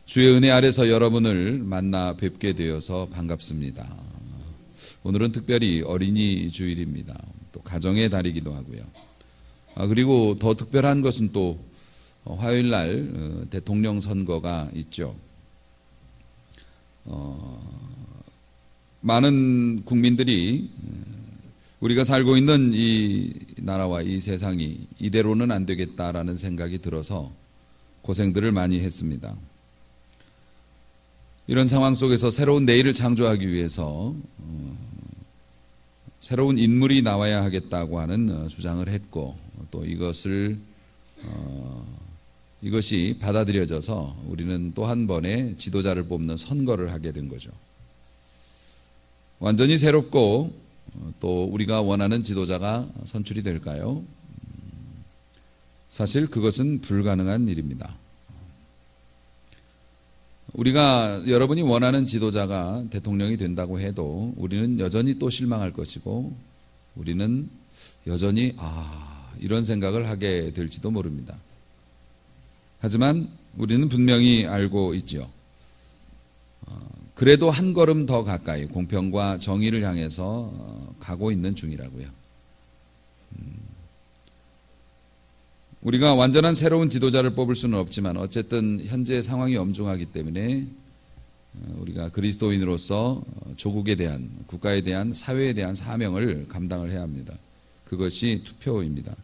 주의 은혜 아래서 여러분을 만나 뵙게 되어서 반갑습니다. 오늘은 특별히 어린이 주일입니다. 또 가정의 달이기도 하고요. 그리고 더 특별한 것은 또 화요일 날 대통령 선거가 있죠. 많은 국민들이 우리가 살고 있는 이 나라와 이 세상이 이대로는 안 되겠다라는 생각이 들어서 고생들을 많이 했습니다. 이런 상황 속에서 새로운 내일을 창조하기 위해서 새로운 인물이 나와야 하겠다고 하는 주장을 했고, 또 이것이 받아들여져서 우리는 또 한 번의 지도자를 뽑는 선거를 하게 된 거죠. 완전히 새롭고 또 우리가 원하는 지도자가 선출이 될까요? 사실 그것은 불가능한 일입니다. 우리가 여러분이 원하는 지도자가 대통령이 된다고 해도 우리는 여전히 또 실망할 것이고, 우리는 여전히 이런 생각을 하게 될지도 모릅니다. 하지만 우리는 분명히 알고 있죠. 그래도 한 걸음 더 가까이 공평과 정의를 향해서 가고 있는 중이라고요. 우리가 완전한 새로운 지도자를 뽑을 수는 없지만 어쨌든 현재 상황이 엄중하기 때문에 우리가 그리스도인으로서 조국에 대한, 국가에 대한, 사회에 대한 사명을 감당을 해야 합니다. 그것이 투표입니다.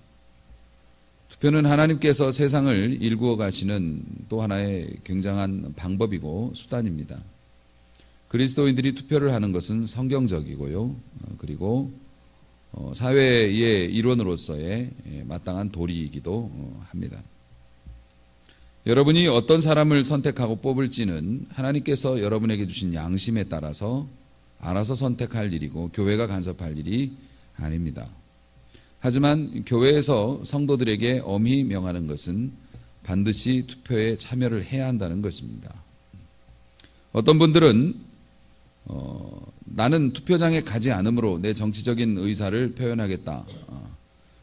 투표는 하나님께서 세상을 일구어 가시는 또 하나의 굉장한 방법이고 수단입니다. 그리스도인들이 투표를 하는 것은 성경적이고요. 그리고 사회의 일원으로서의 마땅한 도리이기도 합니다. 여러분이 어떤 사람을 선택하고 뽑을지는 하나님께서 여러분에게 주신 양심에 따라서 알아서 선택할 일이고 교회가 간섭할 일이 아닙니다. 하지만 교회에서 성도들에게 엄히 명하는 것은 반드시 투표에 참여를 해야 한다는 것입니다. 어떤 분들은 나는 투표장에 가지 않으므로 내 정치적인 의사를 표현하겠다.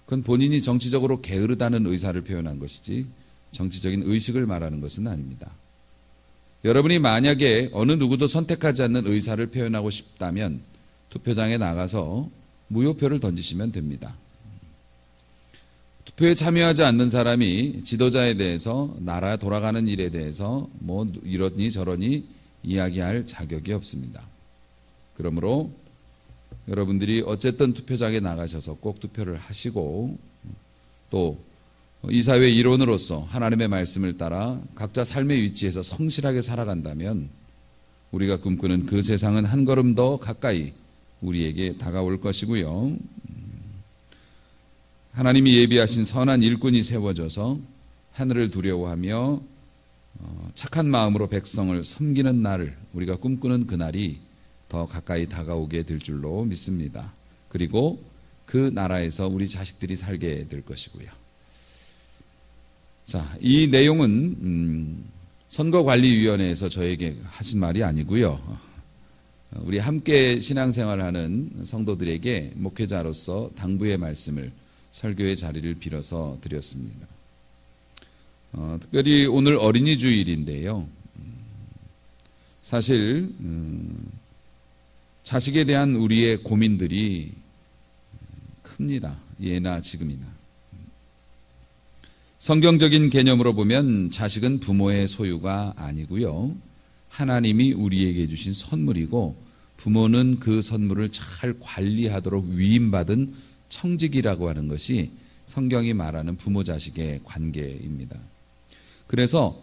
그건 본인이 정치적으로 게으르다는 의사를 표현한 것이지 정치적인 의식을 말하는 것은 아닙니다. 여러분이 만약에 어느 누구도 선택하지 않는 의사를 표현하고 싶다면 투표장에 나가서 무효표를 던지시면 됩니다. 투표에 참여하지 않는 사람이 지도자에 대해서, 나라 돌아가는 일에 대해서 뭐 이러니 저러니 이야기할 자격이 없습니다. 그러므로 여러분들이 어쨌든 투표장에 나가셔서 꼭 투표를 하시고, 또 이 사회 일원으로서 하나님의 말씀을 따라 각자 삶의 위치에서 성실하게 살아간다면 우리가 꿈꾸는 그 세상은 한 걸음 더 가까이 우리에게 다가올 것이고요. 하나님이 예비하신 선한 일꾼이 세워져서 하늘을 두려워하며 착한 마음으로 백성을 섬기는 날을, 우리가 꿈꾸는 그날이 더 가까이 다가오게 될 줄로 믿습니다. 그리고 그 나라에서 우리 자식들이 살게 될 것이고요. 자, 이 내용은 선거관리위원회에서 저에게 하신 말이 아니고요. 우리 함께 신앙생활하는 성도들에게 목회자로서 당부의 말씀을 설교의 자리를 빌어서 드렸습니다. 특별히 오늘 어린이 주일인데요. 사실 자식에 대한 우리의 고민들이 큽니다. 예나 지금이나. 성경적인 개념으로 보면 자식은 부모의 소유가 아니고요. 하나님이 우리에게 주신 선물이고, 부모는 그 선물을 잘 관리하도록 위임받은 청직이라고 하는 것이 성경이 말하는 부모 자식의 관계입니다. 그래서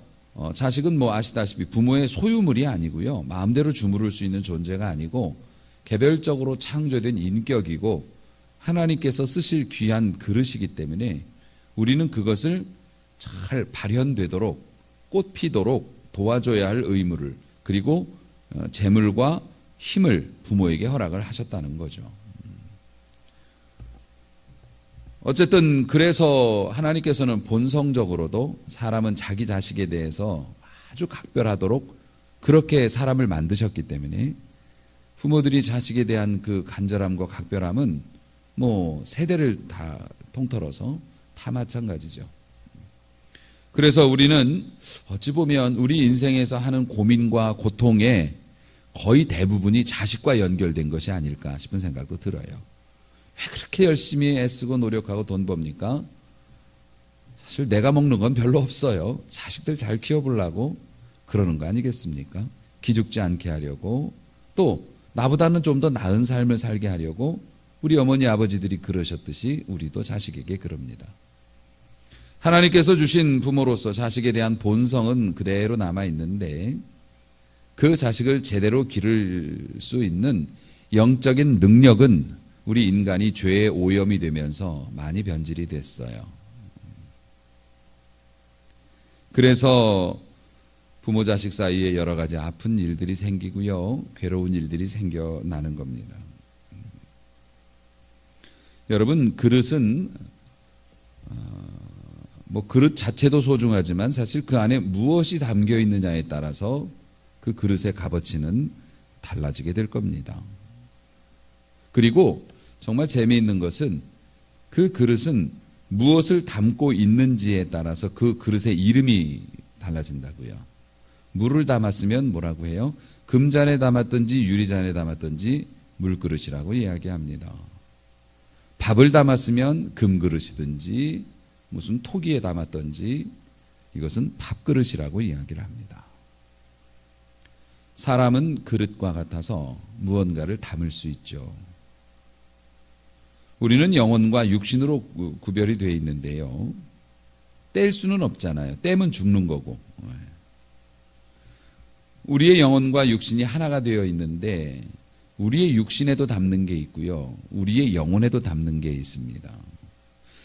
자식은 뭐 아시다시피 부모의 소유물이 아니고요. 마음대로 주무를 수 있는 존재가 아니고 개별적으로 창조된 인격이고 하나님께서 쓰실 귀한 그릇이기 때문에 우리는 그것을 잘 발현되도록, 꽃피도록 도와줘야 할 의무를, 그리고 재물과 힘을 부모에게 허락을 하셨다는 거죠. 어쨌든 그래서 하나님께서는 본성적으로도 사람은 자기 자식에 대해서 아주 각별하도록 그렇게 사람을 만드셨기 때문에 부모들이 자식에 대한 그 간절함과 각별함은 뭐 세대를 다 통틀어서 다 마찬가지죠. 그래서 우리는 어찌 보면 우리 인생에서 하는 고민과 고통의 거의 대부분이 자식과 연결된 것이 아닐까 싶은 생각도 들어요. 왜 그렇게 열심히 애쓰고 노력하고 돈 법니까? 사실 내가 먹는 건 별로 없어요. 자식들 잘 키워보려고 그러는 거 아니겠습니까? 기죽지 않게 하려고, 또 나보다는 좀 더 나은 삶을 살게 하려고 우리 어머니 아버지들이 그러셨듯이 우리도 자식에게 그럽니다. 하나님께서 주신 부모로서 자식에 대한 본성은 그대로 남아있는데 그 자식을 제대로 기를 수 있는 영적인 능력은 우리 인간이 죄의 오염이 되면서 많이 변질이 됐어요. 그래서 부모 자식 사이에 여러 가지 아픈 일들이 생기고요, 괴로운 일들이 생겨나는 겁니다. 여러분, 그릇은 그릇 자체도 소중하지만 사실 그 안에 무엇이 담겨 있느냐에 따라서 그 그릇의 값어치는 달라지게 될 겁니다. 그리고 정말 재미있는 것은 그 그릇은 무엇을 담고 있는지에 따라서 그 그릇의 이름이 달라진다고요. 물을 담았으면 뭐라고 해요? 금잔에 담았든지 유리잔에 담았든지 물그릇이라고 이야기합니다. 밥을 담았으면 금그릇이든지 무슨 토기에 담았든지 이것은 밥그릇이라고 이야기를 합니다. 사람은 그릇과 같아서 무언가를 담을 수 있죠. 우리는 영혼과 육신으로 구별이 되어 있는데요, 뗄 수는 없잖아요. 떼면 죽는 거고. 우리의 영혼과 육신이 하나가 되어 있는데 우리의 육신에도 담는 게 있고요, 우리의 영혼에도 담는 게 있습니다.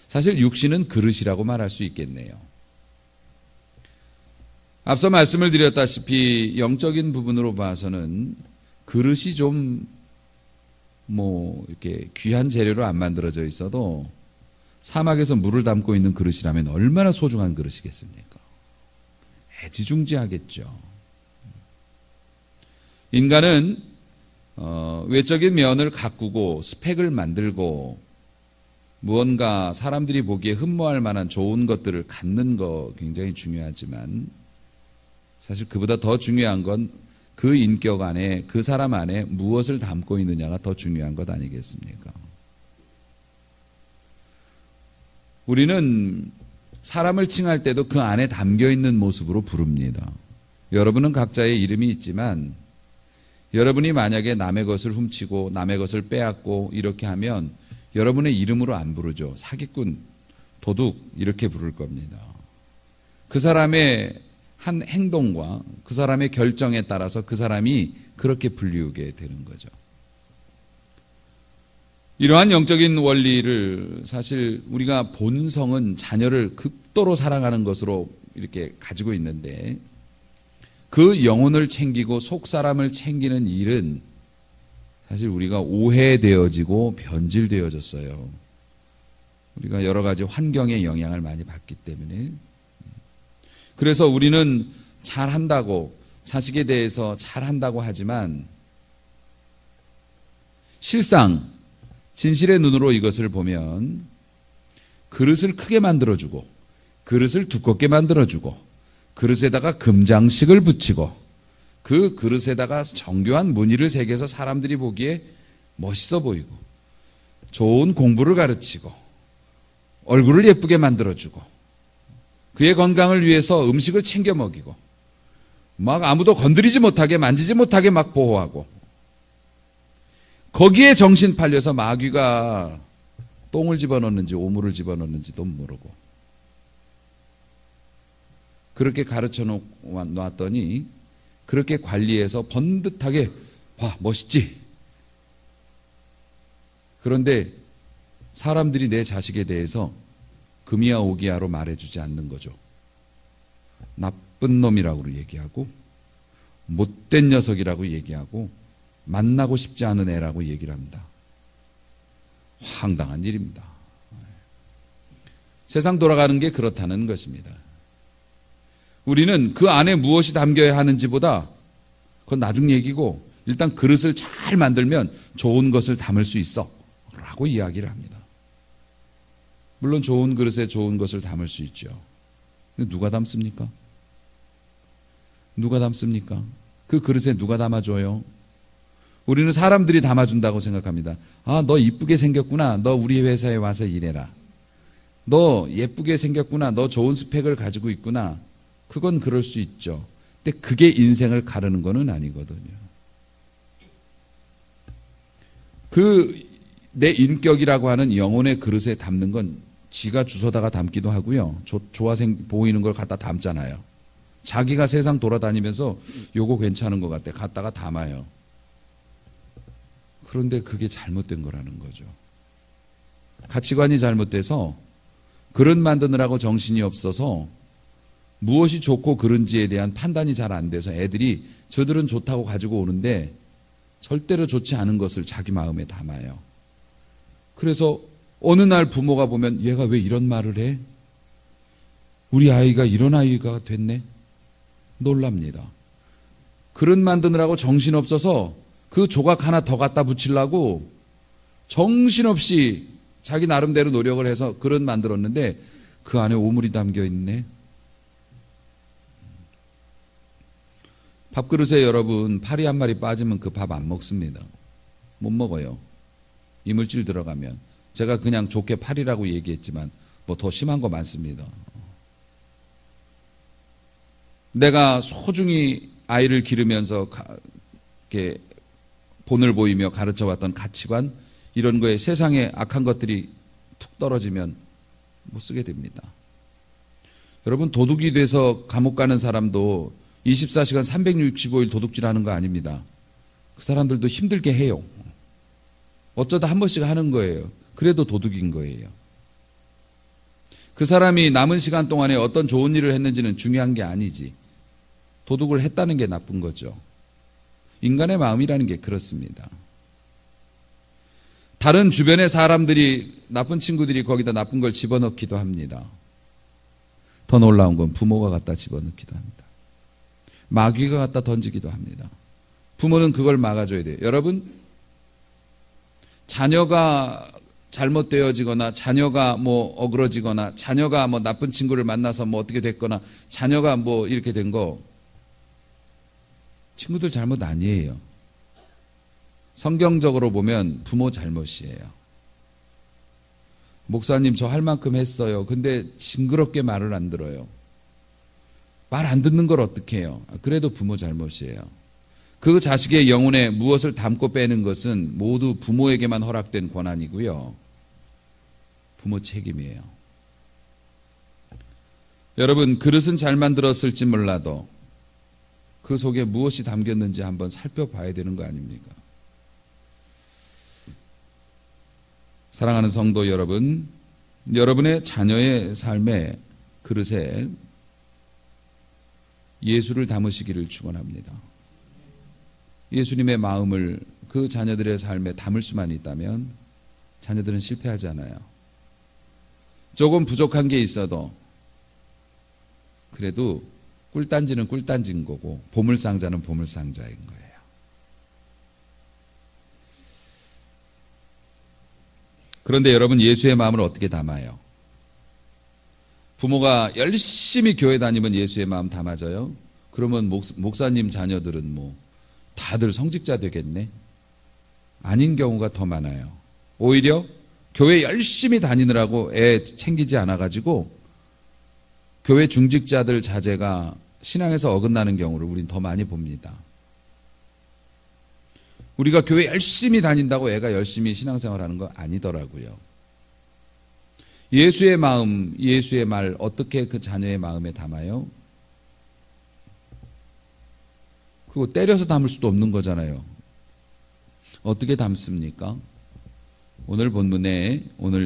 사실 육신은 그릇이라고 말할 수 있겠네요. 앞서 말씀을 드렸다시피 영적인 부분으로 봐서는 그릇이 좀 이렇게 귀한 재료로 안 만들어져 있어도 사막에서 물을 담고 있는 그릇이라면 얼마나 소중한 그릇이겠습니까? 애지중지하겠죠. 인간은 외적인 면을 가꾸고 스펙을 만들고 무언가 사람들이 보기에 흠모할 만한 좋은 것들을 갖는 거 굉장히 중요하지만 사실 그보다 더 중요한 건 그 인격 안에, 그 사람 안에 무엇을 담고 있느냐가 더 중요한 것 아니겠습니까? 우리는 사람을 칭할 때도 그 안에 담겨 있는 모습으로 부릅니다. 여러분은 각자의 이름이 있지만 여러분이 만약에 남의 것을 훔치고 남의 것을 빼앗고 이렇게 하면 여러분의 이름으로 안 부르죠. 사기꾼, 도둑 이렇게 부를 겁니다. 그 사람의 한 행동과 그 사람의 결정에 따라서 그 사람이 그렇게 불리우게 되는 거죠. 이러한 영적인 원리를 사실 우리가 본성은 자녀를 극도로 사랑하는 것으로 이렇게 가지고 있는데 그 영혼을 챙기고 속 사람을 챙기는 일은 사실 우리가 오해되어지고 변질되어졌어요. 우리가 여러 가지 환경의 영향을 많이 받기 때문에. 그래서 우리는 잘한다고, 자식에 대해서 잘한다고 하지만 실상 진실의 눈으로 이것을 보면 그릇을 크게 만들어주고 그릇을 두껍게 만들어주고 그릇에다가 금장식을 붙이고 그 그릇에다가 정교한 무늬를 새겨서 사람들이 보기에 멋있어 보이고 좋은 공부를 가르치고 얼굴을 예쁘게 만들어주고 그의 건강을 위해서 음식을 챙겨 먹이고 막 아무도 건드리지 못하게 만지지 못하게 막 보호하고 거기에 정신 팔려서 마귀가 똥을 집어넣는지 오물을 집어넣는지도 모르고 그렇게 가르쳐 놨더니 그렇게 관리해서 번듯하게 와 멋있지. 그런데 사람들이 내 자식에 대해서 금이야 오기야로 말해주지 않는 거죠. 나쁜 놈이라고 얘기하고 못된 녀석이라고 얘기하고 만나고 싶지 않은 애라고 얘기를 합니다. 황당한 일입니다. 세상 돌아가는 게 그렇다는 것입니다. 우리는 그 안에 무엇이 담겨야 하는지보다 그건 나중 얘기고 일단 그릇을 잘 만들면 좋은 것을 담을 수 있어 라고 이야기를 합니다. 물론 좋은 그릇에 좋은 것을 담을 수 있죠. 근데 누가 담습니까? 누가 담습니까? 그 그릇에 누가 담아줘요? 우리는 사람들이 담아준다고 생각합니다. 아, 너 이쁘게 생겼구나. 너 우리 회사에 와서 일해라. 너 예쁘게 생겼구나. 너 좋은 스펙을 가지고 있구나. 그건 그럴 수 있죠. 근데 그게 인생을 가르는 거는 아니거든요. 내 인격이라고 하는 영혼의 그릇에 담는 건 지가 주워다가 담기도 하고요. 좋아 보이는 걸 갖다 담잖아요. 자기가 세상 돌아다니면서 요거 괜찮은 것 같아. 갖다가 담아요. 그런데 그게 잘못된 거라는 거죠. 가치관이 잘못돼서 그릇 만드느라고 정신이 없어서 무엇이 좋고 그른지에 대한 판단이 잘 안 돼서 애들이 저들은 좋다고 가지고 오는데 절대로 좋지 않은 것을 자기 마음에 담아요. 그래서 어느 날 부모가 보면 얘가 왜 이런 말을 해? 우리 아이가 이런 아이가 됐네? 놀랍니다. 그릇 만드느라고 정신없어서 그 조각 하나 더 갖다 붙이려고 정신없이 자기 나름대로 노력을 해서 그릇 만들었는데 그 안에 오물이 담겨 있네. 밥그릇에 여러분 파리 한 마리 빠지면 그 밥 안 먹습니다. 못 먹어요. 이물질 들어가면. 제가 그냥 좋게 파리라고 얘기했지만 뭐 더 심한 거 많습니다. 내가 소중히 아이를 기르면서 이렇게 본을 보이며 가르쳐왔던 가치관 이런 거에 세상에 악한 것들이 툭 떨어지면 못 쓰게 됩니다. 여러분 도둑이 돼서 감옥 가는 사람도 24시간 365일 도둑질하는 거 아닙니다. 그 사람들도 힘들게 해요. 어쩌다 한 번씩 하는 거예요. 그래도 도둑인 거예요. 그 사람이 남은 시간 동안에 어떤 좋은 일을 했는지는 중요한 게 아니지. 도둑을 했다는 게 나쁜 거죠. 인간의 마음이라는 게 그렇습니다. 다른 주변의 사람들이 나쁜 친구들이 거기다 나쁜 걸 집어넣기도 합니다. 더 놀라운 건 부모가 갖다 집어넣기도 합니다. 마귀가 갖다 던지기도 합니다. 부모는 그걸 막아줘야 돼요. 여러분, 자녀가 잘못되어지거나 자녀가 뭐 어그러지거나 자녀가 뭐 나쁜 친구를 만나서 뭐 어떻게 됐거나 자녀가 뭐 이렇게 된 거 친구들 잘못 아니에요. 성경적으로 보면 부모 잘못이에요. 목사님 저 할 만큼 했어요. 근데 징그럽게 말을 안 들어요. 말 안 듣는 걸 어떻게 해요? 그래도 부모 잘못이에요. 그 자식의 영혼에 무엇을 담고 빼는 것은 모두 부모에게만 허락된 권한이고요. 부모 책임이에요. 여러분 그릇은 잘 만들었을지 몰라도 그 속에 무엇이 담겼는지 한번 살펴봐야 되는 거 아닙니까? 사랑하는 성도 여러분, 여러분의 자녀의 삶의 그릇에 예수를 담으시기를 축원합니다. 예수님의 마음을 그 자녀들의 삶에 담을 수만 있다면 자녀들은 실패하지 않아요. 조금 부족한 게 있어도 그래도 꿀단지는 꿀단지인 거고 보물상자는 보물상자인 거예요. 그런데 여러분 예수의 마음을 어떻게 담아요? 부모가 열심히 교회 다니면 예수의 마음 담아져요? 그러면 목사님 자녀들은 뭐 다들 성직자 되겠네? 아닌 경우가 더 많아요. 오히려 교회 열심히 다니느라고 애 챙기지 않아가지고 교회 중직자들 자제가 신앙에서 어긋나는 경우를 우린 더 많이 봅니다. 우리가 교회 열심히 다닌다고 애가 열심히 신앙생활하는 거 아니더라고요. 예수의 마음, 예수의 말 어떻게 그 자녀의 마음에 담아요? 그거 때려서 담을 수도 없는 거잖아요. 어떻게 담습니까? 오늘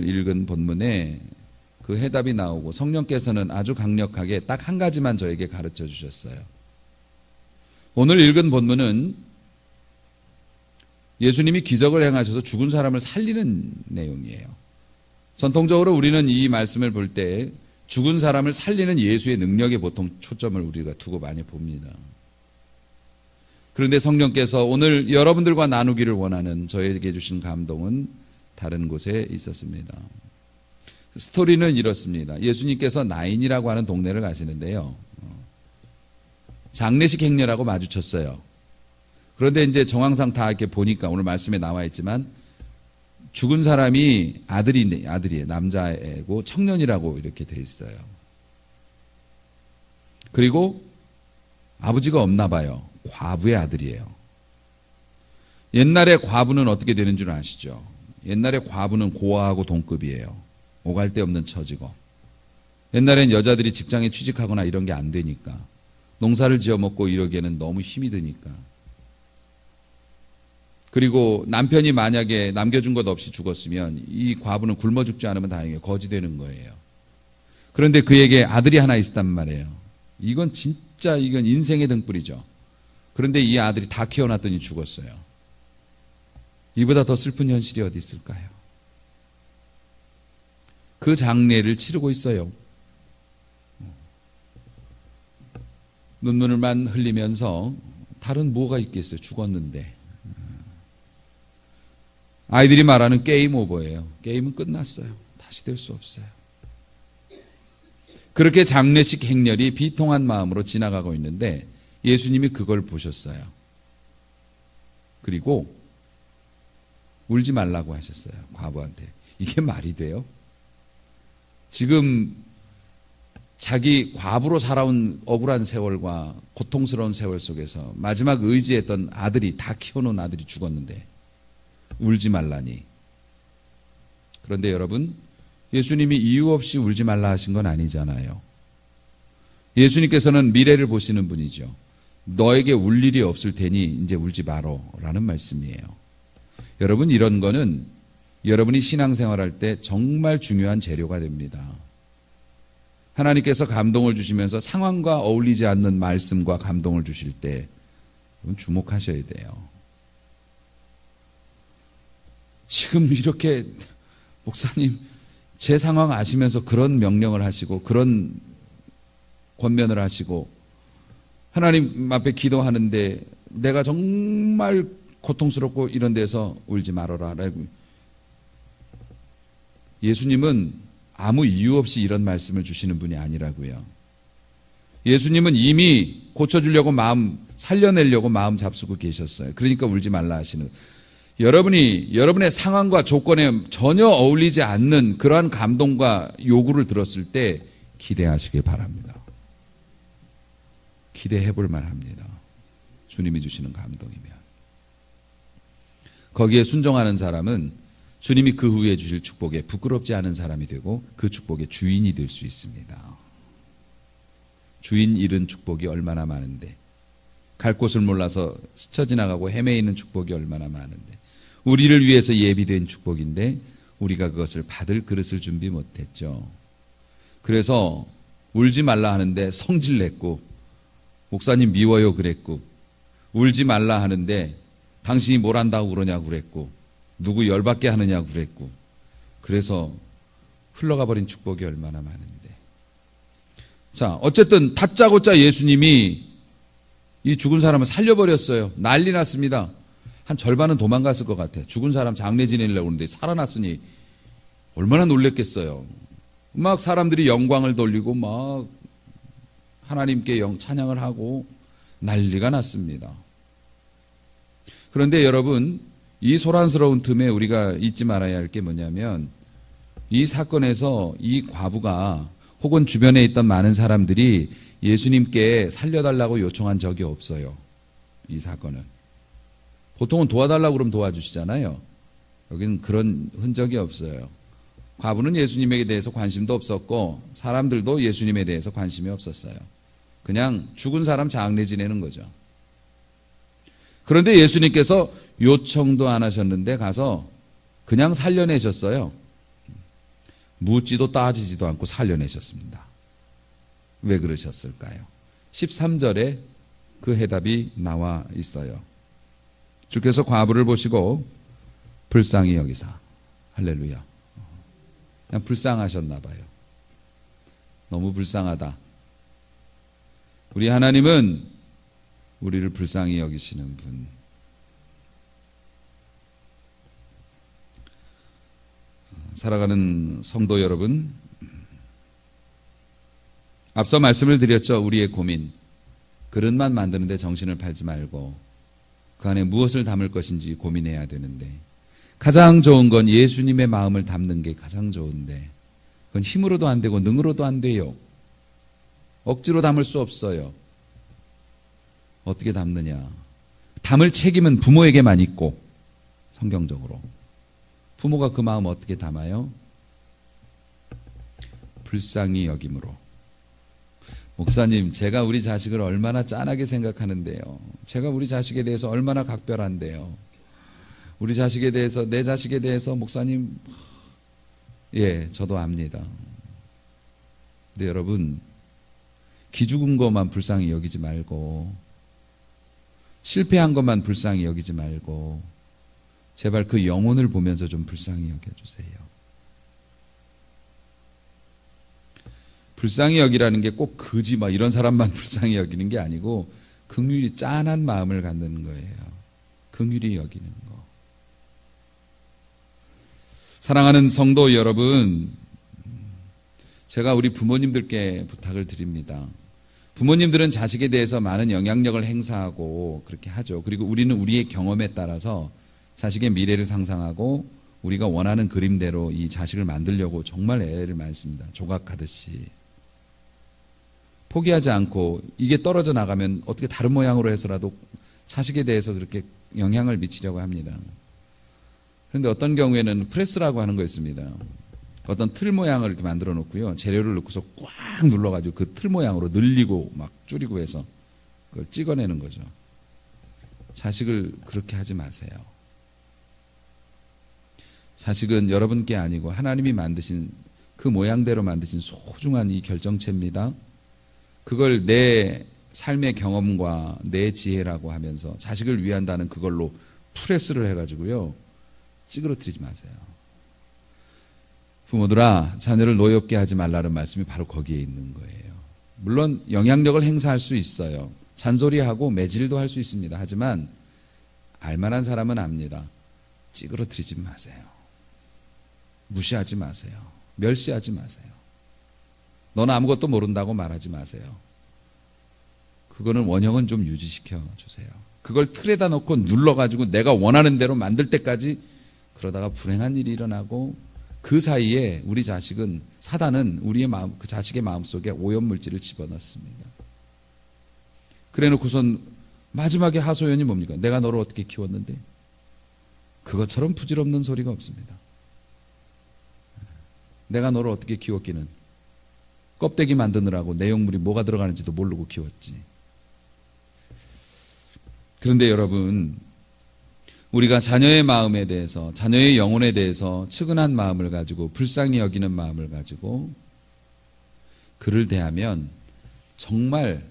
읽은 본문에 그 해답이 나오고 성령께서는 아주 강력하게 딱 한 가지만 저에게 가르쳐 주셨어요. 오늘 읽은 본문은 예수님이 기적을 행하셔서 죽은 사람을 살리는 내용이에요. 전통적으로 우리는 이 말씀을 볼 때 죽은 사람을 살리는 예수의 능력에 보통 초점을 우리가 두고 많이 봅니다. 그런데 성령께서 오늘 여러분들과 나누기를 원하는 저에게 주신 감동은 다른 곳에 있었습니다. 스토리는 이렇습니다. 예수님께서 나인이라고 하는 동네를 가시는데요. 장례식 행렬하고 마주쳤어요. 그런데 이제 정황상 다 이렇게 보니까 오늘 말씀에 나와 있지만 죽은 사람이 아들이에요. 남자애고 청년이라고 이렇게 돼 있어요. 그리고 아버지가 없나 봐요. 과부의 아들이에요. 옛날에 과부는 어떻게 되는 줄 아시죠? 옛날에 과부는 고아하고 동급이에요. 오갈 데 없는 처지고. 옛날엔 여자들이 직장에 취직하거나 이런 게 안 되니까. 농사를 지어 먹고 이러기에는 너무 힘이 드니까. 그리고 남편이 만약에 남겨준 것 없이 죽었으면 이 과부는 굶어 죽지 않으면 다행이에요. 거지 되는 거예요. 그런데 그에게 아들이 하나 있었단 말이에요. 이건 인생의 등불이죠. 그런데 이 아들이 다 키워놨더니 죽었어요. 이보다 더 슬픈 현실이 어디 있을까요? 그 장례를 치르고 있어요. 눈물만 흘리면서 다른 뭐가 있겠어요? 죽었는데. 아이들이 말하는 게임 오버예요. 게임은 끝났어요. 다시 될 수 없어요. 그렇게 장례식 행렬이 비통한 마음으로 지나가고 있는데 예수님이 그걸 보셨어요. 그리고 울지 말라고 하셨어요. 과부한테. 이게 말이 돼요? 지금 자기 과부로 살아온 억울한 세월과 고통스러운 세월 속에서 마지막 의지했던 아들이 다 키워놓은 아들이 죽었는데 울지 말라니. 그런데 여러분, 예수님이 이유 없이 울지 말라 하신 건 아니잖아요. 예수님께서는 미래를 보시는 분이죠. 너에게 울 일이 없을 테니 이제 울지 마라라는 말씀이에요. 여러분, 이런 거는 여러분이 신앙생활할 때 정말 중요한 재료가 됩니다. 하나님께서 감동을 주시면서 상황과 어울리지 않는 말씀과 감동을 주실 때 주목하셔야 돼요. 지금 이렇게 목사님 제 상황 아시면서 그런 명령을 하시고 그런 권면을 하시고 하나님 앞에 기도하는데 내가 정말 고통스럽고 이런 데서 울지 말아라. 예수님은 아무 이유 없이 이런 말씀을 주시는 분이 아니라고요. 예수님은 이미 고쳐주려고 살려내려고 마음 잡수고 계셨어요. 그러니까 울지 말라 하시는 거예요. 여러분이 여러분의 상황과 조건에 전혀 어울리지 않는 그러한 감동과 요구를 들었을 때 기대하시길 바랍니다. 기대해 볼 만합니다. 주님이 주시는 감동이면. 거기에 순종하는 사람은 주님이 그 후에 주실 축복에 부끄럽지 않은 사람이 되고 그 축복의 주인이 될 수 있습니다. 주인 잃은 축복이 얼마나 많은데, 갈 곳을 몰라서 스쳐 지나가고 헤매이는 축복이 얼마나 많은데, 우리를 위해서 예비된 축복인데 우리가 그것을 받을 그릇을 준비 못했죠. 그래서 울지 말라 하는데 성질 냈고, 목사님 미워요 그랬고, 울지 말라 하는데 당신이 뭘 한다고 그러냐고 그랬고, 누구 열받게 하느냐고 그랬고, 그래서 흘러가 버린 축복이 얼마나 많은데. 자, 어쨌든 다짜고짜 예수님이 이 죽은 사람을 살려버렸어요. 난리 났습니다. 한 절반은 도망갔을 것 같아. 죽은 사람 장례 지내려고 하는데 살아났으니 얼마나 놀랬겠어요. 막 사람들이 영광을 돌리고 막 하나님께 찬양을 하고 난리가 났습니다. 그런데 여러분, 이 소란스러운 틈에 우리가 잊지 말아야 할 게 뭐냐면, 이 사건에서 이 과부가 혹은 주변에 있던 많은 사람들이 예수님께 살려달라고 요청한 적이 없어요. 이 사건은. 보통은 도와달라고 그러면 도와주시잖아요. 여기는 그런 흔적이 없어요. 과부는 예수님에 대해서 관심도 없었고 사람들도 예수님에 대해서 관심이 없었어요. 그냥 죽은 사람 장례 지내는 거죠. 그런데 예수님께서 요청도 안 하셨는데 가서 그냥 살려내셨어요. 묻지도 따지지도 않고 살려내셨습니다. 왜 그러셨을까요? 13절에 그 해답이 나와 있어요. 주께서 과부를 보시고 불쌍히 여기사, 할렐루야, 그냥 불쌍하셨나 봐요. 너무 불쌍하다. 우리 하나님은 우리를 불쌍히 여기시는 분. 사랑하는 성도 여러분, 앞서 말씀을 드렸죠. 우리의 고민, 그릇만 만드는데 정신을 팔지 말고 그 안에 무엇을 담을 것인지 고민해야 되는데, 가장 좋은 건 예수님의 마음을 담는 게 가장 좋은데, 그건 힘으로도 안 되고 능으로도 안 돼요. 억지로 담을 수 없어요. 어떻게 담느냐? 담을 책임은 부모에게만 있고, 성경적으로 부모가 그 마음 어떻게 담아요? 불쌍히 여김으로. 목사님, 제가 우리 자식을 얼마나 짠하게 생각하는데요. 제가 우리 자식에 대해서 얼마나 각별한데요. 우리 자식에 대해서, 내 자식에 대해서 목사님, 예, 저도 압니다. 근데 여러분, 기죽은 것만 불쌍히 여기지 말고, 실패한 것만 불쌍히 여기지 말고, 제발 그 영혼을 보면서 좀 불쌍히 여겨주세요. 불쌍히 여기라는 게 꼭 거지 막 이런 사람만 불쌍히 여기는 게 아니고, 긍휼히 짠한 마음을 갖는 거예요. 긍휼히 여기는 거. 사랑하는 성도 여러분, 제가 우리 부모님들께 부탁을 드립니다. 부모님들은 자식에 대해서 많은 영향력을 행사하고 그렇게 하죠. 그리고 우리는 우리의 경험에 따라서 자식의 미래를 상상하고 우리가 원하는 그림대로 이 자식을 만들려고 정말 애를 많이 씁니다. 조각하듯이. 포기하지 않고 이게 떨어져 나가면 어떻게 다른 모양으로 해서라도 자식에 대해서 그렇게 영향을 미치려고 합니다. 그런데 어떤 경우에는 프레스라고 하는 거 있습니다. 어떤 틀 모양을 이렇게 만들어 놓고요. 재료를 넣고서 꽉 눌러가지고 그 틀 모양으로 늘리고 막 줄이고 해서 그걸 찍어내는 거죠. 자식을 그렇게 하지 마세요. 자식은 여러분께 아니고 하나님이 만드신 그 모양대로 만드신 소중한 이 결정체입니다. 그걸 내 삶의 경험과 내 지혜라고 하면서 자식을 위한다는 그걸로 프레스를 해가지고요. 찌그러뜨리지 마세요. 부모들아, 자녀를 노엽게 하지 말라는 말씀이 바로 거기에 있는 거예요. 물론 영향력을 행사할 수 있어요. 잔소리하고 매질도 할 수 있습니다. 하지만 알만한 사람은 압니다. 찌그러뜨리지 마세요. 무시하지 마세요. 멸시하지 마세요. 너는 아무것도 모른다고 말하지 마세요. 그거는 원형은 좀 유지시켜 주세요. 그걸 틀에다 놓고 눌러가지고 내가 원하는 대로 만들 때까지 그러다가 불행한 일이 일어나고, 그 사이에 우리 자식은, 사단은 우리의 마음, 그 자식의 마음속에 오염물질을 집어넣습니다. 그래 놓고선 마지막에 하소연이 뭡니까? 내가 너를 어떻게 키웠는데? 그것처럼 부질없는 소리가 없습니다. 내가 너를 어떻게 키웠기는 껍데기 만드느라고 내용물이 뭐가 들어가는지도 모르고 키웠지. 그런데 여러분, 우리가 자녀의 마음에 대해서, 자녀의 영혼에 대해서 측은한 마음을 가지고, 불쌍히 여기는 마음을 가지고 그를 대하면 정말,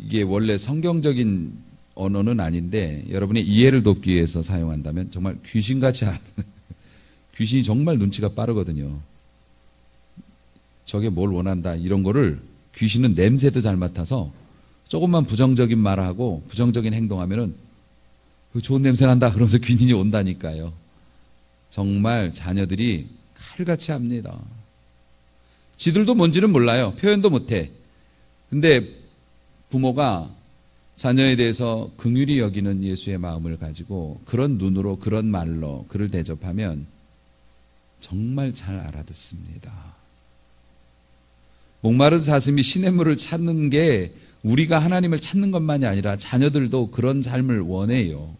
이게 원래 성경적인 언어는 아닌데 여러분의 이해를 돕기 위해서 사용한다면 정말 귀신같이 하는, 귀신이 정말 눈치가 빠르거든요. 저게 뭘 원한다 이런 거를 귀신은 냄새도 잘 맡아서 조금만 부정적인 말을 하고 부정적인 행동하면은 좋은 냄새 난다 그러면서 귀신이 온다니까요. 정말 자녀들이 칼같이 합니다. 지들도 뭔지는 몰라요. 표현도 못해. 근데 부모가 자녀에 대해서 긍휼히 여기는 예수의 마음을 가지고 그런 눈으로, 그런 말로 그를 대접하면 정말 잘 알아듣습니다. 목마른 사슴이 시냇물을 찾는 게 우리가 하나님을 찾는 것만이 아니라 자녀들도 그런 삶을 원해요.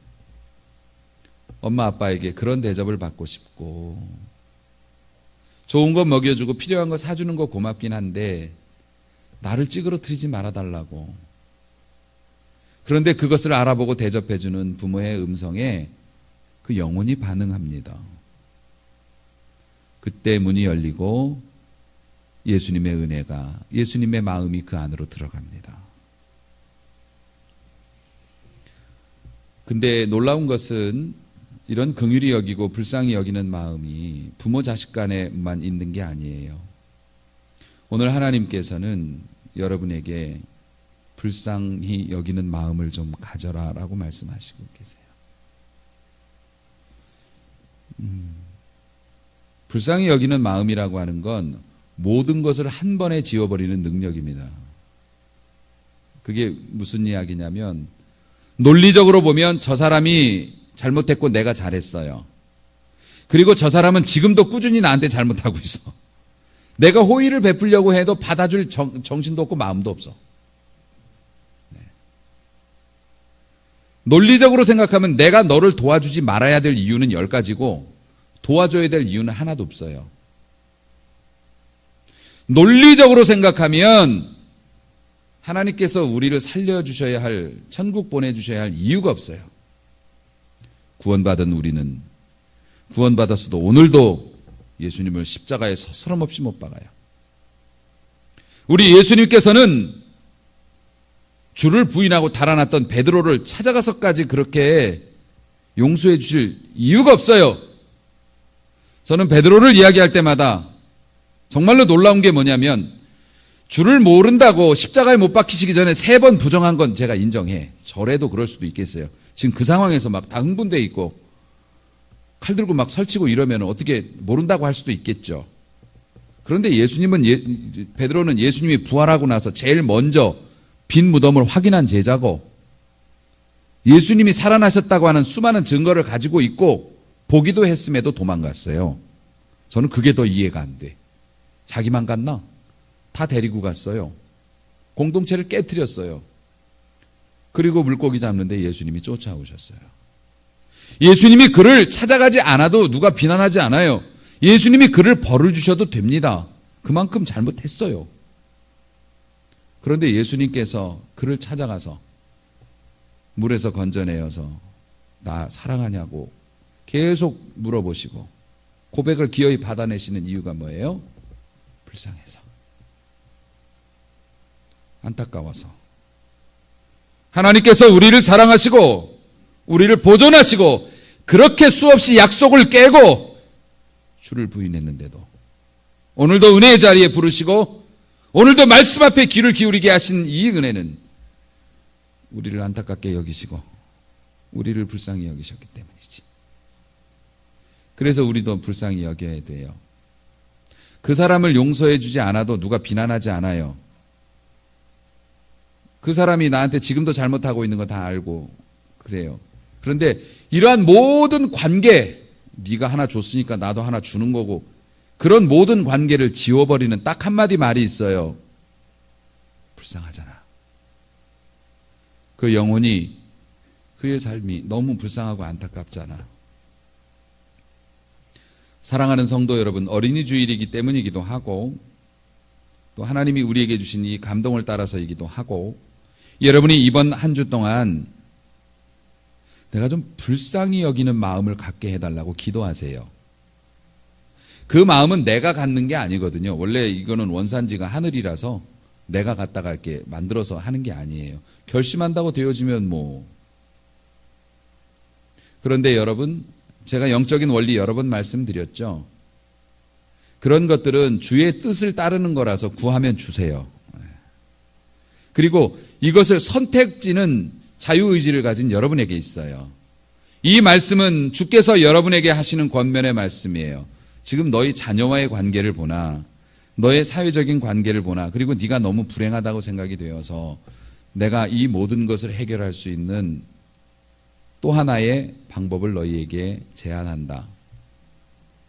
엄마 아빠에게 그런 대접을 받고 싶고, 좋은 거 먹여주고 필요한 거 사주는 거 고맙긴 한데 나를 찌그러뜨리지 말아달라고. 그런데 그것을 알아보고 대접해주는 부모의 음성에 그 영혼이 반응합니다. 그때 문이 열리고 예수님의 은혜가, 예수님의 마음이 그 안으로 들어갑니다. 근데 놀라운 것은 이런 긍휼히 여기고 불쌍히 여기는 마음이 부모 자식 간에만 있는 게 아니에요. 오늘 하나님께서는 여러분에게 불쌍히 여기는 마음을 좀 가져라라고 말씀하시고 계세요. 불쌍히 여기는 마음이라고 하는 건 모든 것을 한 번에 지워버리는 능력입니다. 그게 무슨 이야기냐면, 논리적으로 보면 저 사람이 잘못했고 내가 잘했어요. 그리고 저 사람은 지금도 꾸준히 나한테 잘못하고 있어. 내가 호의를 베풀려고 해도 받아줄 정신도 없고 마음도 없어. 네. 논리적으로 생각하면 내가 너를 도와주지 말아야 될 이유는 10가지고 도와줘야 될 이유는 하나도 없어요. 논리적으로 생각하면 하나님께서 우리를 살려주셔야 할, 천국 보내주셔야 할 이유가 없어요. 구원받은 우리는 구원받았어도 오늘도 예수님을 십자가에 서스럼없이 못 박아요. 우리 예수님께서는 주를 부인하고 달아났던 베드로를 찾아가서까지 그렇게 용서해 주실 이유가 없어요. 저는 베드로를 이야기할 때마다 정말로 놀라운 게 뭐냐면, 주를 모른다고 십자가에 못 박히시기 전에 3번 부정한 건 제가 인정해. 저래도 그럴 수도 있겠어요. 지금 그 상황에서 막 다 흥분돼 있고 칼 들고 막 설치고 이러면 어떻게 모른다고 할 수도 있겠죠. 그런데 베드로는 예수님이 부활하고 나서 제일 먼저 빈 무덤을 확인한 제자고, 예수님이 살아나셨다고 하는 수많은 증거를 가지고 있고 보기도 했음에도 도망갔어요. 저는 그게 더 이해가 안 돼. 자기만 갔나? 다 데리고 갔어요. 공동체를 깨트렸어요. 그리고 물고기 잡는데 예수님이 쫓아오셨어요. 예수님이 그를 찾아가지 않아도 누가 비난하지 않아요. 예수님이 그를 벌을 주셔도 됩니다. 그만큼 잘못했어요. 그런데 예수님께서 그를 찾아가서 물에서 건져내어서 나 사랑하냐고 계속 물어보시고 고백을 기어이 받아내시는 이유가 뭐예요? 불쌍해서, 안타까워서. 하나님께서 우리를 사랑하시고 우리를 보존하시고 그렇게 수없이 약속을 깨고 주를 부인했는데도 오늘도 은혜의 자리에 부르시고 오늘도 말씀 앞에 귀를 기울이게 하신 이 은혜는 우리를 안타깝게 여기시고 우리를 불쌍히 여기셨기 때문이지. 그래서 우리도 불쌍히 여겨야 돼요. 그 사람을 용서해 주지 않아도 누가 비난하지 않아요. 그 사람이 나한테 지금도 잘못하고 있는 거 다 알고 그래요. 그런데 이러한 모든 관계, 네가 하나 줬으니까 나도 하나 주는 거고, 그런 모든 관계를 지워버리는 딱 한마디 말이 있어요. 불쌍하잖아. 그 영혼이, 그의 삶이 너무 불쌍하고 안타깝잖아. 사랑하는 성도 여러분, 어린이 주일이기 때문이기도 하고 또 하나님이 우리에게 주신 이 감동을 따라서이기도 하고, 여러분이 이번 한 주 동안 내가 좀 불쌍히 여기는 마음을 갖게 해달라고 기도하세요. 그 마음은 내가 갖는 게 아니거든요. 원래 이거는 원산지가 하늘이라서 내가 갖다가 이렇게 만들어서 하는 게 아니에요. 결심한다고 되어지면 뭐. 그런데 여러분, 제가 영적인 원리 여러 번 말씀드렸죠. 그런 것들은 주의 뜻을 따르는 거라서 구하면 주세요. 그리고 이것을 선택지는 자유의지를 가진 여러분에게 있어요. 이 말씀은 주께서 여러분에게 하시는 권면의 말씀이에요. 지금 너희 자녀와의 관계를 보나, 너의 사회적인 관계를 보나, 그리고 네가 너무 불행하다고 생각이 되어서 내가 이 모든 것을 해결할 수 있는 또 하나의 방법을 너희에게 제안한다.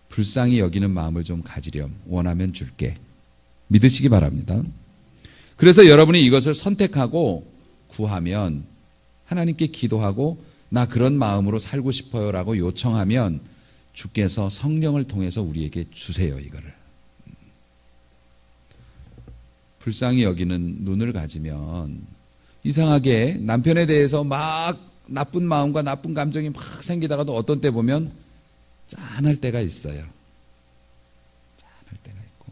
불쌍히 여기는 마음을 좀 가지렴. 원하면 줄게. 믿으시기 바랍니다. 그래서 여러분이 이것을 선택하고 구하면, 하나님께 기도하고 나 그런 마음으로 살고 싶어요 라고 요청하면 주께서 성령을 통해서 우리에게 주세요. 이거를 불쌍히 여기는 눈을 가지면 이상하게 남편에 대해서 막 나쁜 마음과 나쁜 감정이 막 생기다가도 어떤 때 보면 짠할 때가 있어요. 짠할 때가 있고,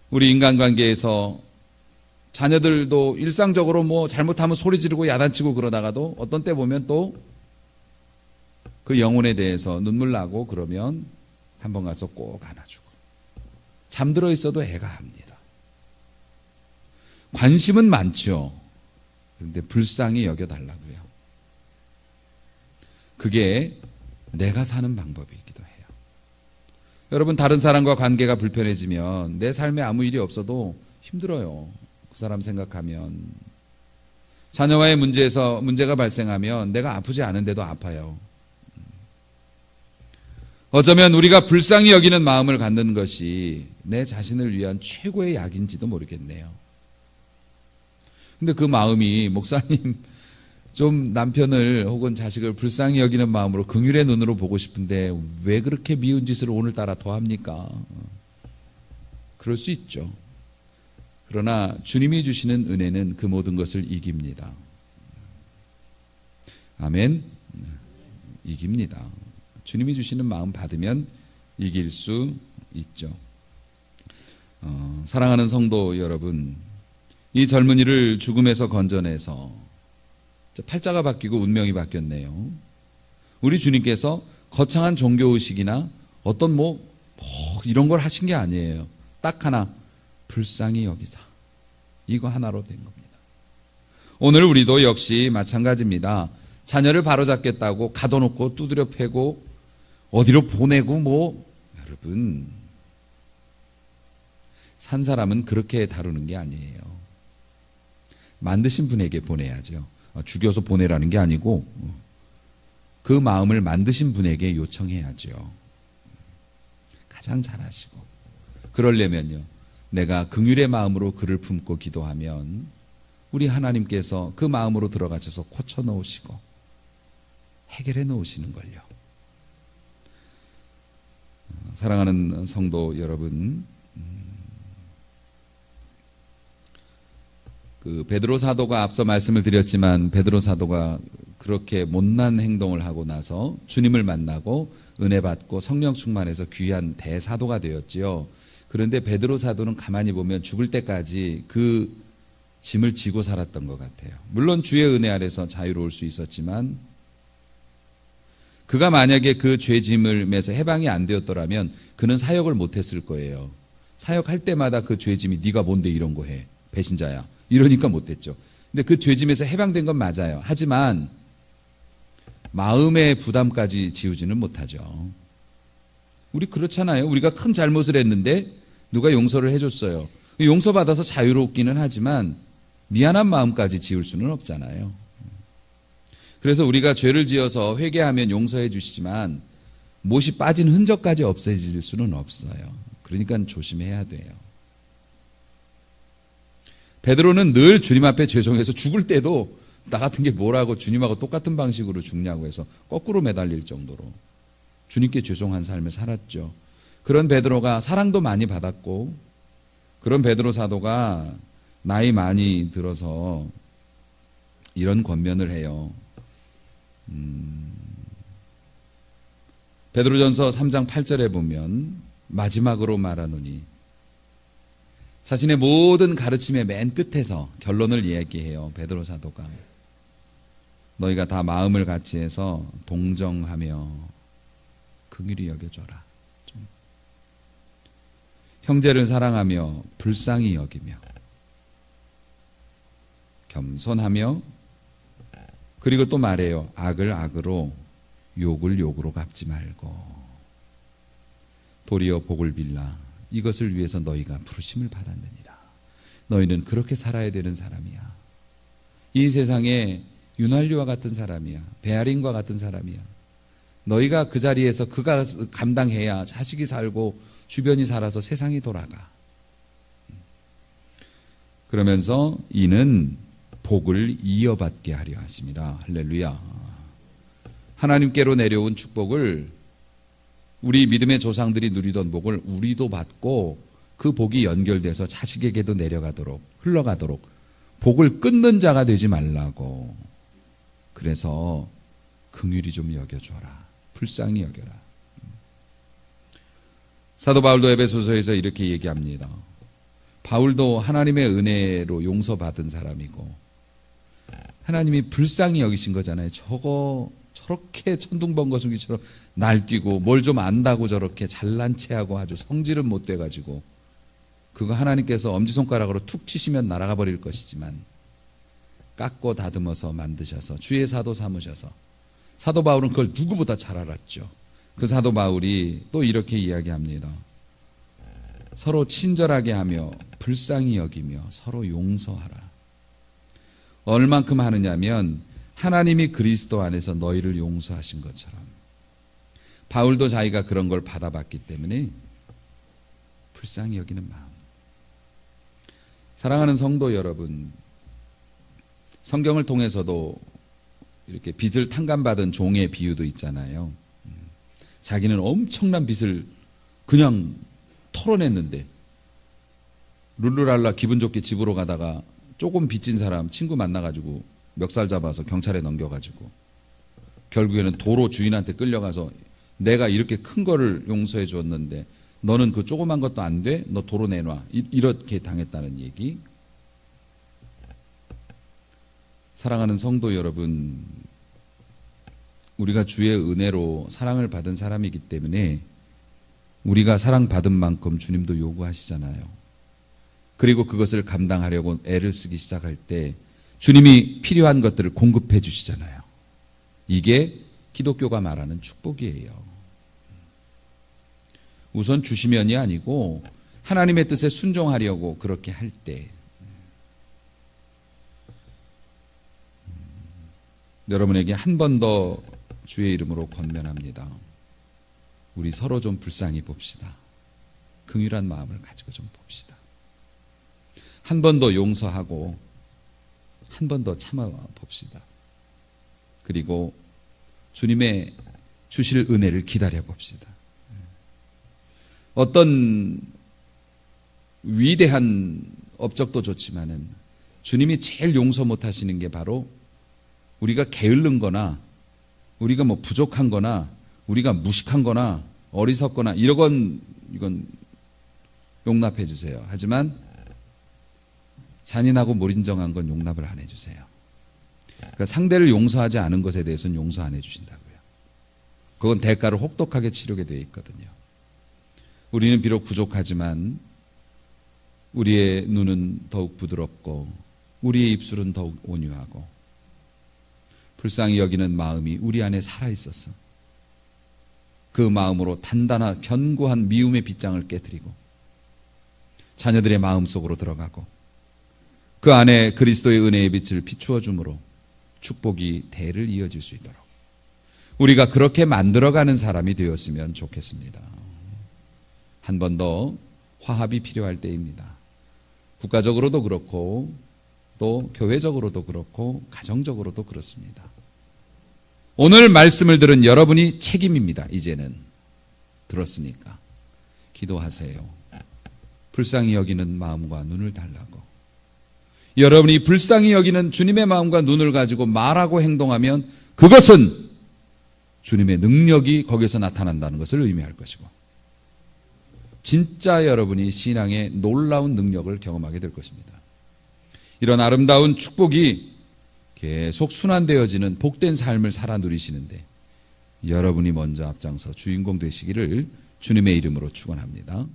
우리 인간관계에서 자녀들도 일상적으로 뭐 잘못하면 소리 지르고 야단치고 그러다가도 어떤 때 보면 또 그 영혼에 대해서 눈물 나고 그러면 한번 가서 꼭 안아주고, 잠들어 있어도 애가 합니다. 관심은 많죠. 그런데 불쌍히 여겨달라고요. 그게 내가 사는 방법이기도 해요. 여러분, 다른 사람과 관계가 불편해지면 내 삶에 아무 일이 없어도 힘들어요. 그 사람 생각하면. 자녀와의 문제가 발생하면 내가 아프지 않은데도 아파요. 어쩌면 우리가 불쌍히 여기는 마음을 갖는 것이 내 자신을 위한 최고의 약인지도 모르겠네요. 근데 그 마음이, 목사님, 좀 남편을 혹은 자식을 불쌍히 여기는 마음으로 긍휼의 눈으로 보고 싶은데 왜 그렇게 미운 짓을 오늘따라 더 합니까? 그럴 수 있죠. 그러나 주님이 주시는 은혜는 그 모든 것을 이깁니다. 아멘. 이깁니다. 주님이 주시는 마음 받으면 이길 수 있죠. 사랑하는 성도 여러분, 이 젊은이를 죽음에서 건져내서 팔자가 바뀌고 운명이 바뀌었네요. 우리 주님께서 거창한 종교의식이나 어떤 이런 걸 하신 게 아니에요. 딱 하나, 불쌍히 여기사. 이거 하나로 된 겁니다. 오늘 우리도 역시 마찬가지입니다. 자녀를 바로잡겠다고 가둬놓고 두드려 패고 어디로 보내고 여러분, 산 사람은 그렇게 다루는 게 아니에요. 만드신 분에게 보내야죠. 죽여서 보내라는 게 아니고 그 마음을 만드신 분에게 요청해야죠. 가장 잘하시고. 그러려면요, 내가 긍휼의 마음으로 그를 품고 기도하면 우리 하나님께서 그 마음으로 들어가셔서 고쳐 놓으시고 해결해 놓으시는 걸요. 사랑하는 성도 여러분, 베드로 사도가 앞서 말씀을 드렸지만 베드로 사도가 그렇게 못난 행동을 하고 나서 주님을 만나고 은혜 받고 성령 충만해서 귀한 대사도가 되었지요. 그런데 베드로 사도는 가만히 보면 죽을 때까지 그 짐을 지고 살았던 것 같아요. 물론 주의 은혜 아래서 자유로울 수 있었지만 그가 만약에 그 죄짐을 매서 해방이 안 되었더라면 그는 사역을 못했을 거예요. 사역할 때마다 그 죄짐이 네가 뭔데 이런 거 해, 배신자야, 이러니까 못했죠. 근데 그 죄짐에서 해방된 건 맞아요. 하지만 마음의 부담까지 지우지는 못하죠. 우리 그렇잖아요. 우리가 큰 잘못을 했는데 누가 용서를 해줬어요. 용서받아서 자유롭기는 하지만 미안한 마음까지 지울 수는 없잖아요. 그래서 우리가 죄를 지어서 회개하면 용서해 주시지만 못이 빠진 흔적까지 없애질 수는 없어요. 그러니까 조심해야 돼요. 베드로는 늘 주님 앞에 죄송해서 죽을 때도 나 같은 게 뭐라고 주님하고 똑같은 방식으로 죽냐고 해서 거꾸로 매달릴 정도로 주님께 죄송한 삶을 살았죠. 그런 베드로가 사랑도 많이 받았고 그런 베드로 사도가 나이 많이 들어서 이런 권면을 해요. 베드로전서 3장 8절에 보면 마지막으로 말하노니, 자신의 모든 가르침의 맨 끝에서 결론을 이야기해요. 베드로 사도가 너희가 다 마음을 같이 해서 동정하며 긍휼히 여겨줘라. 형제를 사랑하며 불쌍히 여기며 겸손하며, 그리고 또 말해요. 악을 악으로 욕을 욕으로 갚지 말고 도리어 복을 빌라. 이것을 위해서 너희가 부르심을 받았느니라. 너희는 그렇게 살아야 되는 사람이야. 이 세상에 유난리와 같은 사람이야. 베아린과 같은 사람이야. 너희가 그 자리에서 그가 감당해야 자식이 살고 주변이 살아서 세상이 돌아가. 그러면서 이는 복을 이어받게 하려 하십니다. 할렐루야. 하나님께로 내려온 축복을, 우리 믿음의 조상들이 누리던 복을 우리도 받고 그 복이 연결돼서 자식에게도 내려가도록, 흘러가도록 복을 끊는 자가 되지 말라고. 그래서 긍휼히 좀 여겨줘라. 불쌍히 여겨라. 사도 바울도 에베소서에서 이렇게 얘기합니다. 바울도 하나님의 은혜로 용서받은 사람이고 하나님이 불쌍히 여기신 거잖아요. 저렇게 천둥번거숭이처럼 날뛰고 뭘 좀 안다고 저렇게 잘난 체하고 아주 성질은 못 돼가지고 그거 하나님께서 엄지손가락으로 툭 치시면 날아가 버릴 것이지만 깎고 다듬어서 만드셔서 주의 사도 삼으셔서, 사도 바울은 그걸 누구보다 잘 알았죠. 그 사도 바울이 또 이렇게 이야기합니다. 서로 친절하게 하며 불쌍히 여기며 서로 용서하라. 얼만큼 하느냐면 하나님이 그리스도 안에서 너희를 용서하신 것처럼. 바울도 자기가 그런 걸 받아봤기 때문에 불쌍히 여기는 마음. 사랑하는 성도 여러분, 성경을 통해서도 이렇게 빚을 탕감받은 종의 비유도 있잖아요. 자기는 엄청난 빚을 그냥 털어냈는데 룰루랄라 기분 좋게 집으로 가다가 조금 빚진 사람 친구 만나가지고 멱살 잡아서 경찰에 넘겨가지고 결국에는 도로 주인한테 끌려가서 내가 이렇게 큰 거를 용서해 주었는데 너는 그 조그만 것도 안 돼? 너 도로 내놔. 이렇게 당했다는 얘기. 사랑하는 성도 여러분, 우리가 주의 은혜로 사랑을 받은 사람이기 때문에 우리가 사랑받은 만큼 주님도 요구하시잖아요. 그리고 그것을 감당하려고 애를 쓰기 시작할 때 주님이 필요한 것들을 공급해 주시잖아요. 이게 기독교가 말하는 축복이에요. 우선 주시면이 아니고 하나님의 뜻에 순종하려고 그렇게 할 때 여러분에게 한 번 더 주의 이름으로 권면합니다. 우리 서로 좀 불쌍히 봅시다. 긍휼한 마음을 가지고 좀 봅시다. 한 번 더 용서하고 한 번 더 참아 봅시다. 그리고 주님의 주실 은혜를 기다려 봅시다. 어떤 위대한 업적도 좋지만은 주님이 제일 용서 못 하시는 게 바로 우리가 게을른 거나 우리가 뭐 부족한 거나 우리가 무식한 거나 어리석거나 이건 용납해 주세요. 하지만 잔인하고 무인정한 건 용납을 안 해주세요. 그러니까 상대를 용서하지 않은 것에 대해서는 용서 안 해주신다고요. 그건 대가를 혹독하게 치르게 되어 있거든요. 우리는 비록 부족하지만 우리의 눈은 더욱 부드럽고 우리의 입술은 더욱 온유하고 불쌍히 여기는 마음이 우리 안에 살아있어서 그 마음으로 단단한 견고한 미움의 빗장을 깨뜨리고 자녀들의 마음속으로 들어가고 그 안에 그리스도의 은혜의 빛을 비추어 주므로 축복이 대를 이어질 수 있도록 우리가 그렇게 만들어가는 사람이 되었으면 좋겠습니다. 한 번 더 화합이 필요할 때입니다. 국가적으로도 그렇고 또 교회적으로도 그렇고 가정적으로도 그렇습니다. 오늘 말씀을 들은 여러분이 책임입니다. 이제는 들었으니까 기도하세요. 불쌍히 여기는 마음과 눈을 달라고. 여러분이 불쌍히 여기는 주님의 마음과 눈을 가지고 말하고 행동하면 그것은 주님의 능력이 거기서 나타난다는 것을 의미할 것이고 진짜 여러분이 신앙의 놀라운 능력을 경험하게 될 것입니다. 이런 아름다운 축복이 계속 순환되어지는 복된 삶을 살아 누리시는데 여러분이 먼저 앞장서 주인공 되시기를 주님의 이름으로 축원합니다.